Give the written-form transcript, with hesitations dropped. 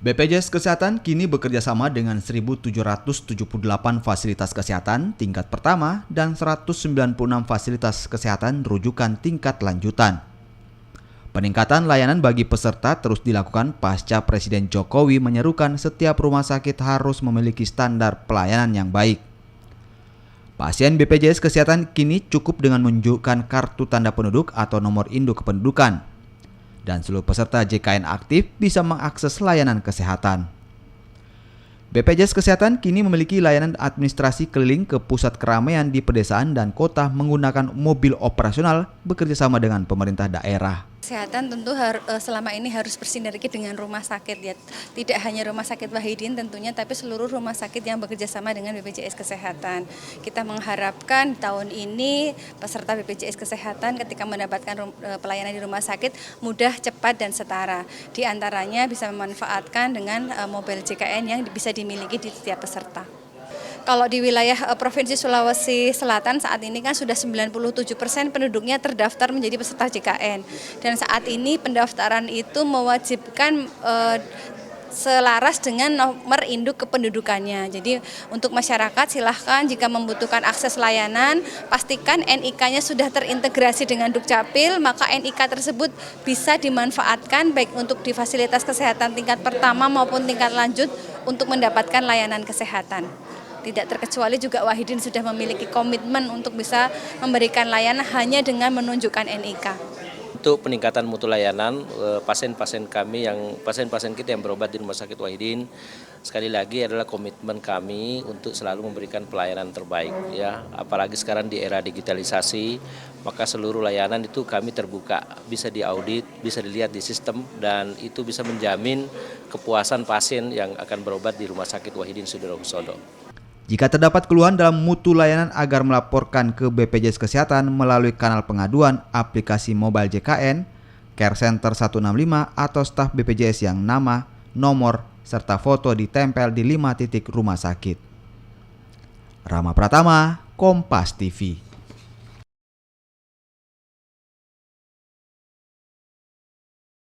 BPJS Kesehatan kini bekerja sama dengan 1.778 fasilitas kesehatan tingkat pertama dan 196 fasilitas kesehatan rujukan tingkat lanjutan. Peningkatan layanan bagi peserta terus dilakukan pasca Presiden Jokowi menyerukan setiap rumah sakit harus memiliki standar pelayanan yang baik. Pasien BPJS Kesehatan kini cukup dengan menunjukkan kartu tanda penduduk atau nomor induk kependudukan. Dan seluruh peserta JKN aktif bisa mengakses layanan kesehatan. BPJS Kesehatan kini memiliki layanan administrasi keliling ke pusat keramaian di pedesaan dan kota menggunakan mobil operasional bekerjasama dengan pemerintah daerah. Kesehatan tentu selama ini harus bersinergi dengan rumah sakit ya. Tidak hanya rumah sakit Wahidin tentunya, tapi seluruh rumah sakit yang bekerja sama dengan BPJS Kesehatan. Kita mengharapkan tahun ini peserta BPJS Kesehatan ketika mendapatkan pelayanan di rumah sakit mudah, cepat, dan setara. Di antaranya bisa memanfaatkan dengan mobil JKN yang bisa dimiliki di setiap peserta. Kalau di wilayah Provinsi Sulawesi Selatan saat ini kan sudah 97% penduduknya terdaftar menjadi peserta JKN. Dan saat ini pendaftaran itu mewajibkan selaras dengan nomor induk kependudukannya. Jadi untuk masyarakat silahkan jika membutuhkan akses layanan, pastikan NIK-nya sudah terintegrasi dengan Dukcapil, maka NIK tersebut bisa dimanfaatkan baik untuk di fasilitas kesehatan tingkat pertama maupun tingkat lanjut untuk mendapatkan layanan kesehatan. Tidak terkecuali juga Wahidin sudah memiliki komitmen untuk bisa memberikan layanan hanya dengan menunjukkan NIK. Untuk peningkatan mutu layanan pasien-pasien kita yang berobat di Rumah Sakit Wahidin, sekali lagi adalah komitmen kami untuk selalu memberikan pelayanan terbaik ya. Apalagi sekarang di era digitalisasi, maka seluruh layanan itu kami terbuka, bisa diaudit, bisa dilihat di sistem, dan itu bisa menjamin kepuasan pasien yang akan berobat di Rumah Sakit Wahidin Sudirohusodo. Jika terdapat keluhan dalam mutu layanan agar melaporkan ke BPJS Kesehatan melalui kanal pengaduan aplikasi mobile JKN, Care Center 165 atau staf BPJS yang nama, nomor, serta foto ditempel di 5 titik rumah sakit. Rama Pratama, Kompas TV.